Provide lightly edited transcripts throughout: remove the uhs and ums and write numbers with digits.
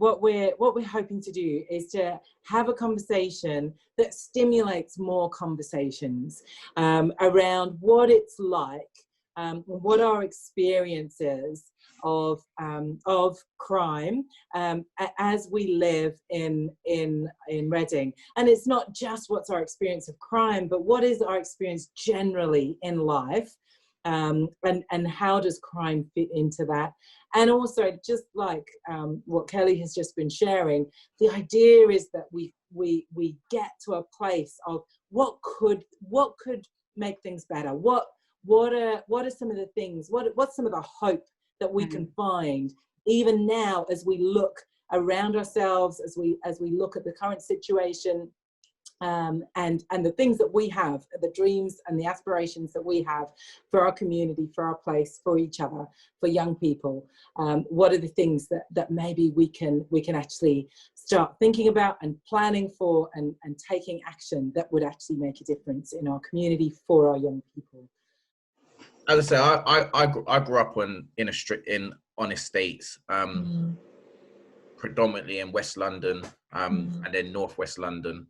what we're hoping to do is to have a conversation that stimulates more conversations around what it's like, what our experiences of crime as we live in Reading. And it's not just what's our experience of crime, but what is our experience generally in life, and how does crime fit into that? And also, just like what Kelly has just been sharing, the idea is that we get to a place of what could make things better. What are some of the things? What's some of the hope that we can find even now as we look around ourselves, as we look at the current situation, and the things that we have, the dreams and the aspirations that we have for our community, for our place, for each other, for young people. What are the things that maybe we can actually start thinking about and planning for, and taking action that would actually make a difference in our community for our young people? As I say, I grew up on estates, predominantly in West London, and then Northwest London,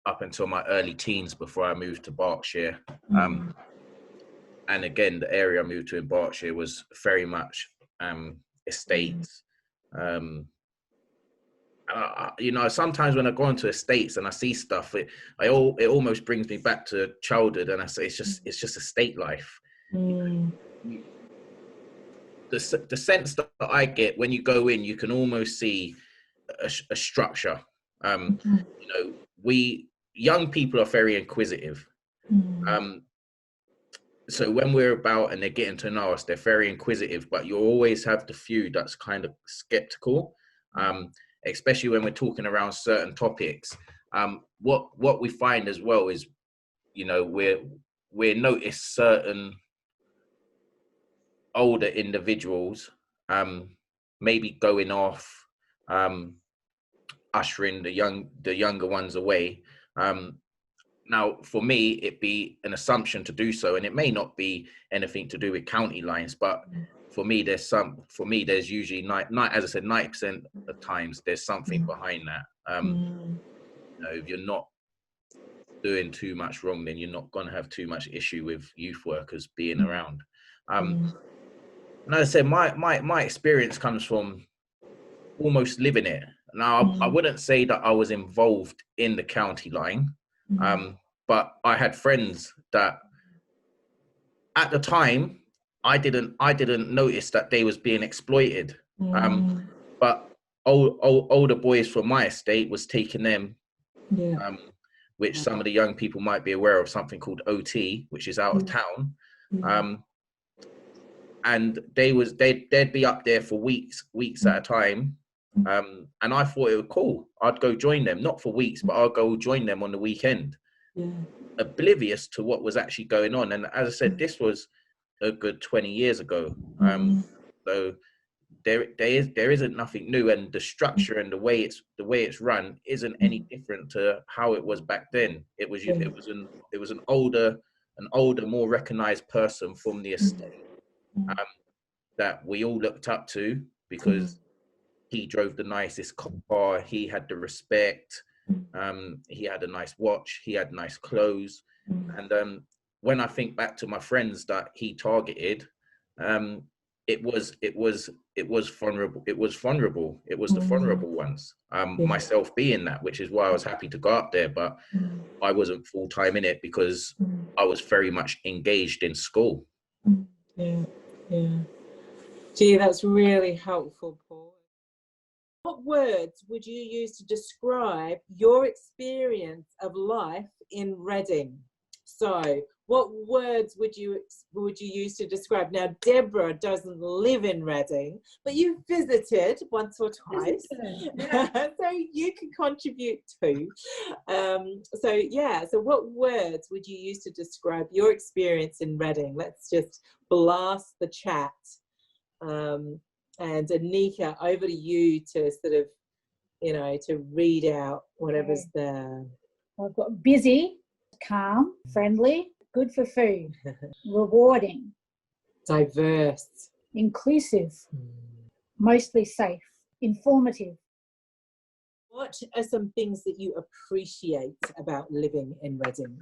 up until my early teens before I moved to Berkshire. And again, the area I moved to in Berkshire was very much estates. You know, sometimes when I go into estates and I see stuff, it almost brings me back to childhood, and I say it's just estate life. The sense that I get when you go in, you can almost see a structure. You know, young people are very inquisitive. So when we're about and they're getting to know us, they're very inquisitive, but you always have the few that's kind of skeptical. Especially when we're talking around certain topics. What we find as well is, you know, we notice certain older individuals maybe going off, ushering the younger ones away. Now, for me, it'd be an assumption to do so, and it may not be anything to do with county lines, but for me, there's usually as I said, 90% of times there's something behind that. You know, if you're not doing too much wrong, then you're not going to have too much issue with youth workers being around. And as I said, my experience comes from almost living it. Now, I wouldn't say that I was involved in the county line, but I had friends that at the time, I didn't notice that they was being exploited. But older boys from my estate was taking them, which some of the young people might be aware of, something called OT, which is out of town. And they'd be up there for weeks at a time. And I thought it was cool. I'd go join them, not for weeks, but I'll go join them on the weekend, oblivious to what was actually going on. And as I said, this was a good 20 years ago. So there isn't nothing new, and the structure and the way it's run isn't any different to how it was back then. It was an older, more recognized person from the estate that we all looked up to, because he drove the nicest car, he had the respect, he had a nice watch, he had nice clothes. And when I think back to my friends that he targeted, it was vulnerable. It was vulnerable. It was the vulnerable ones. Myself being that, which is why I was happy to go up there, but I wasn't full time in it because I was very much engaged in school. Gee, that's really helpful, Paul. What words would you use to describe your experience of life in Reading? So, what words would you use to describe? Now, Deborah doesn't live in Reading, but you've visited once or twice, so you can contribute too. So what words would you use to describe your experience in Reading? Let's just blast the chat. And Anika, over to you to sort of, to read out whatever's there. I've got busy, calm, friendly, good for food, rewarding, diverse, inclusive, mostly safe, informative. What are some things that you appreciate about living in Reading?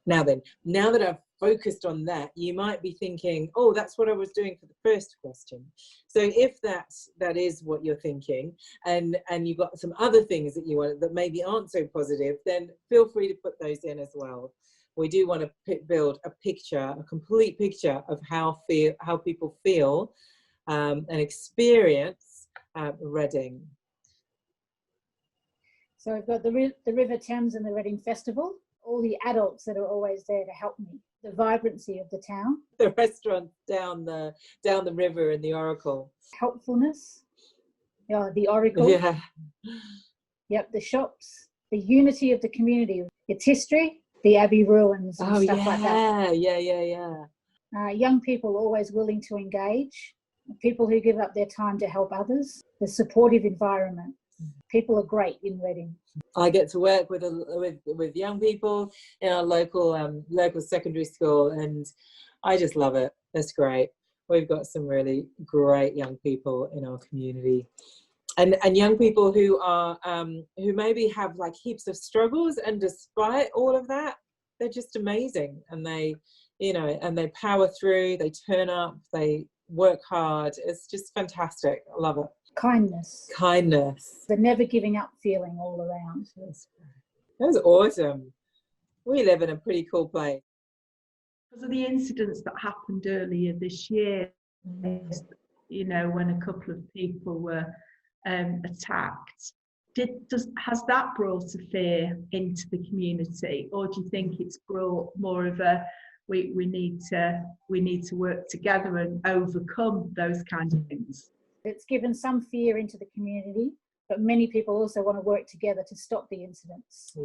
Now then, now that I've focused on that, you might be thinking, oh, that's what I was doing for the first question. So if that is what you're thinking, and you've got some other things that you want that maybe aren't so positive, then feel free to put those in as well. We do want to build a picture, a complete picture of how people feel and experience Reading. So we've got the River Thames and the Reading Festival, all the adults that are always there to help me, the vibrancy of the town. The restaurant down the river in the Oracle. Helpfulness, the Oracle. Yeah. Yep, the shops, the unity of the community, its history, the Abbey ruins and stuff like that. Yeah. Young people always willing to engage, people who give up their time to help others, the supportive environment. People are great in Reading. I get to work with young people in our local secondary school, and I just love it. That's great. We've got some really great young people in our community, and young people who are who maybe have like heaps of struggles, and despite all of that, they're just amazing, and they power through. They turn up. They work hard. It's just fantastic. I love it. Kindness. The never giving up feeling all around. That was awesome. We live in a pretty cool place. Because of the incidents that happened earlier this year, when a couple of people were attacked, has that brought a fear into the community, or do you think it's brought more of a we need to work together and overcome those kinds of things? It's given some fear into the community, but many people also want to work together to stop the incidents.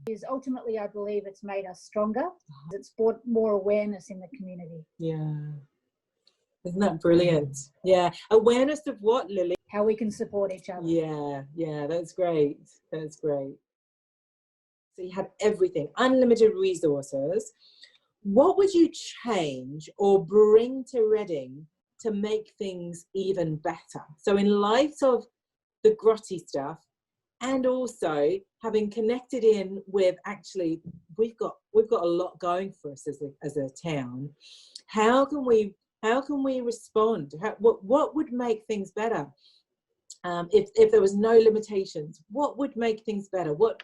Because ultimately, I believe it's made us stronger. It's brought more awareness in the community. Yeah. Isn't that brilliant? Yeah. Awareness of what, Lily? How we can support each other. Yeah, that's great. That's great. So you have everything, unlimited resources. What would you change or bring to Reading to make things even better? So in light of the grotty stuff, and also having connected in with, actually we've got a lot going for us as a town, how can we respond? What would make things better? If there was no limitations, what would make things better? What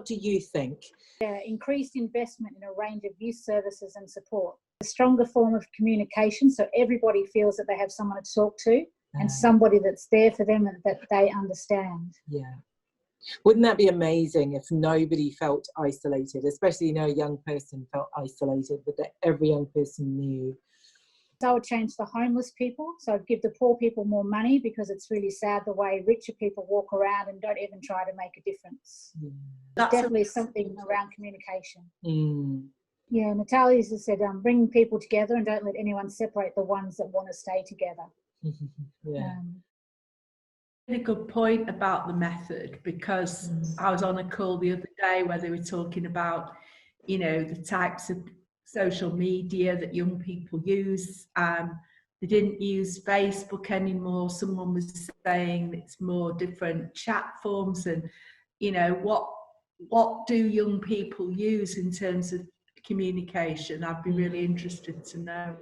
do you think? Increased investment in a range of youth services and support. A stronger form of communication, so everybody feels that they have someone to talk to and somebody that's there for them and that they understand. Yeah. Wouldn't that be amazing if nobody felt isolated, especially a young person felt isolated, but that every young person knew? So I would change the homeless people. So I'd give the poor people more money, because it's really sad the way richer people walk around and don't even try to make a difference. That's definitely something around communication. Yeah, Natalia just said, bring people together and don't let anyone separate the ones that want to stay together. A good point about the method, because I was on a call the other day where they were talking about, the types of social media that young people use. They didn't use Facebook anymore. Someone was saying it's more different chat forms, and what do young people use in terms of communication? I'd be really interested to know.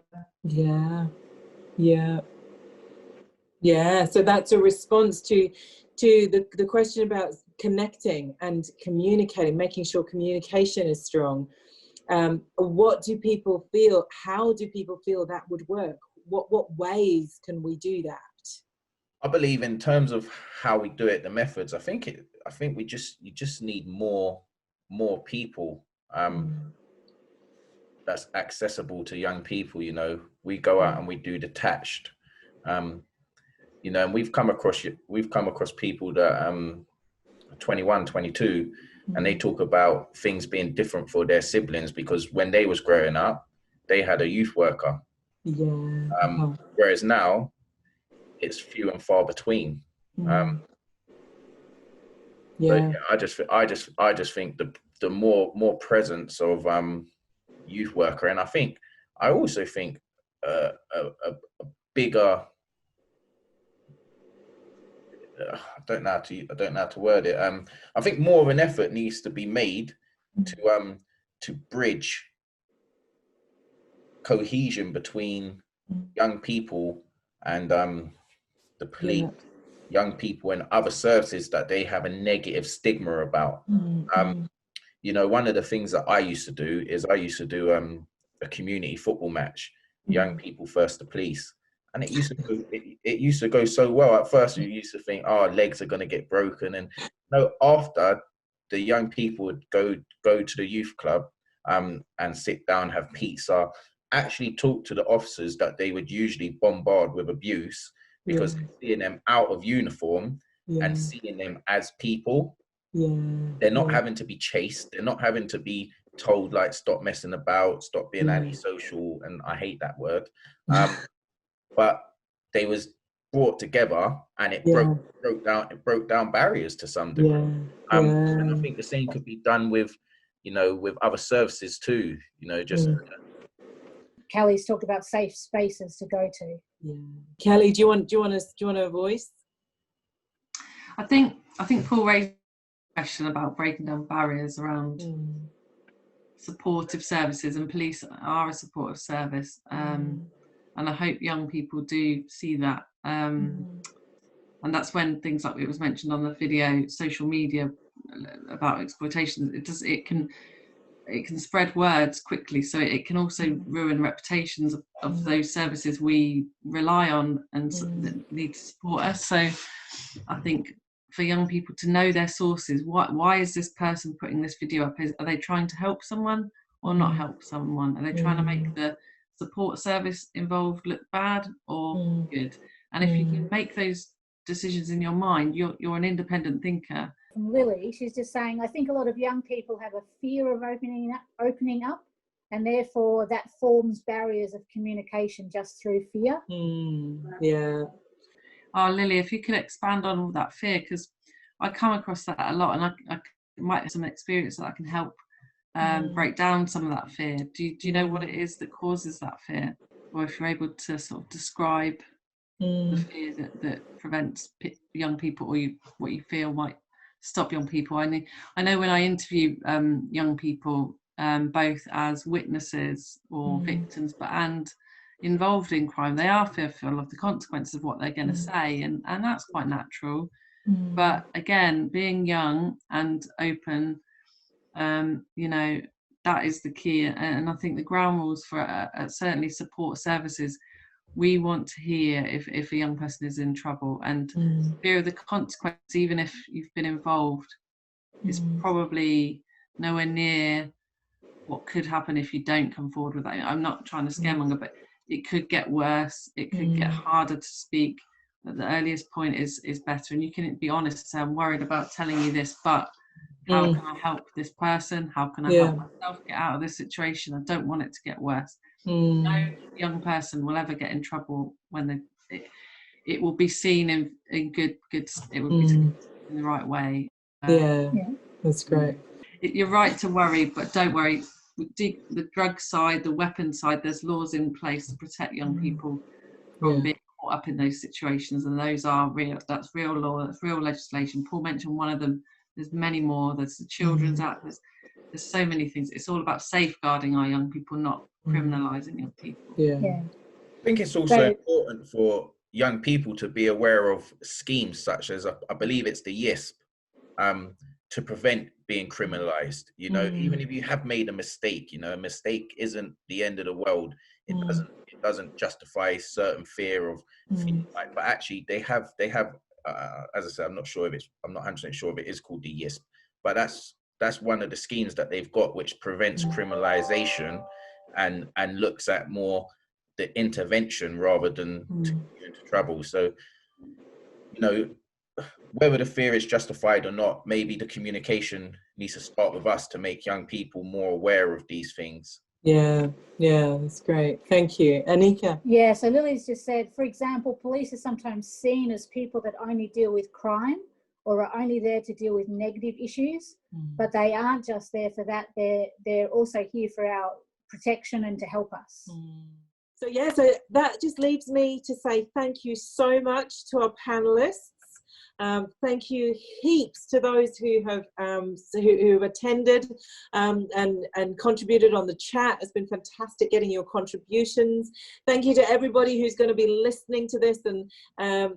Yeah, so that's a response to the question about connecting and communicating, making sure communication is strong. What do people feel? How do people feel that would work? What ways can we do that? I believe in terms of how we do it, the methods. I think you just need more people that's accessible to young people. We go out and we do detached. And we've come across people that 21, 22, and they talk about things being different for their siblings, because when they was growing up, they had a youth worker. Whereas now, it's few and far between. But yeah, I just think the more presence of youth worker, and I also think a bigger don't know how to word it. I think more of an effort needs to be made to bridge cohesion between young people and the police, young people and other services that they have a negative stigma about. You know, one of the things that I used to do is a community football match, young people first the police. And it used to go so well. At first, you used to think, "Oh, legs are going to get broken," and no. After, the young people would go to the youth club, and sit down, have pizza, actually talk to the officers that they would usually bombard with abuse, because they're seeing them out of uniform and seeing them as people. They're not having to be chased. They're not having to be told like, "Stop messing about, stop being antisocial," and I hate that word. But they was brought together, and it broke down barriers to some degree. And I think the same could be done with, you know, with other services too. You know, just Kelly's talked about safe spaces to go to. Kelly, do you want a voice? I think Paul raised a question about breaking down barriers around supportive services, and police are a supportive service. And I hope young people do see that. And that's when things like it was mentioned on the video, social media about exploitation, it can spread words quickly. So it can also ruin reputations of those services we rely on and that need to support us. So I think for young people to know their sources, why is this person putting this video up? Are they trying to help someone or not help someone? Are they trying to make the support service involved look bad or good? And if you can make those decisions in your mind, you're an independent thinker. From Lily, she's just saying, I think a lot of young people have a fear of opening up, and therefore that forms barriers of communication just through fear. Oh, Lily, if you could expand on all that fear, because I come across that a lot, and I might have some experience that I can help break down some of that fear. Do you know what it is that causes that fear, or if you're able to sort of describe the fear that prevents young people, or what you feel might stop young people? I know when I interview young people, both as witnesses or victims, and involved in crime, they are fearful of the consequences of what they're going to say, and that's quite natural. But again, being young and open, you know, that is the key. And I think the ground rules for certainly support services, we want to hear if a young person is in trouble, and fear of the consequences, even if you've been involved, is probably nowhere near what could happen if you don't come forward with that. I'm not trying to scaremonger, but it could get worse. It could get harder to speak. At the earliest point is better, and you can be honest and say, I'm worried about telling you this, but how can I help this person? How can I help myself get out of this situation? I don't want it to get worse. No young person will ever get in trouble when it will be seen in good. It will be seen in the right way. That's great. You're right to worry, but don't worry. The drug side, the weapon side, there's laws in place to protect young people from being caught up in those situations, and those are real. That's real law. That's real legislation. Paul mentioned one of them. There's many more. There's the Children's Act. There's so many things. It's all about safeguarding our young people, not criminalising young people. I think it's also important for young people to be aware of schemes such as, I believe it's the YISP, to prevent being criminalised. You know, even if you have made a mistake, you know, a mistake isn't the end of the world. It doesn't justify certain fear of things like. But actually, they have. As I said, I'm not 100% sure if it is called the YISP, but that's one of the schemes that they've got, which prevents criminalisation and looks at more the intervention rather than to get into trouble. So, you know, whether the fear is justified or not, maybe the communication needs to start with us to make young people more aware of these things. That's great. Thank you. Anika? Yeah, so Lily's just said, for example, police are sometimes seen as people that only deal with crime or are only there to deal with negative issues, but they aren't just there for that. They're also here for our protection and to help us. So that just leaves me to say thank you so much to our panelists. Thank you heaps to those who have who attended and contributed on the chat. It's been fantastic getting your contributions. Thank you to everybody who's going to be listening to this and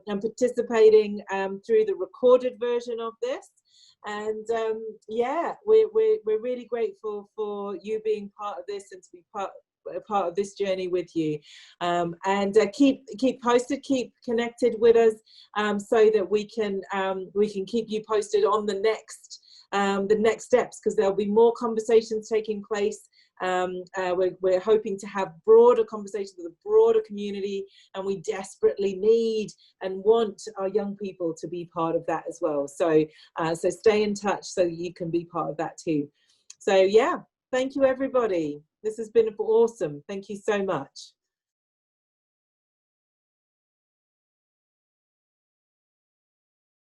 participating through the recorded version of this. And yeah, we're really grateful for you being part of this and to be part of this journey with you. And keep posted, keep connected with us, so that we can keep you posted on the next steps, because there'll be more conversations taking place. We're hoping to have broader conversations with a broader community, and we desperately need and want our young people to be part of that as well. So so stay in touch so you can be part of that too. So yeah, thank you everybody. This has been awesome. Thank you so much.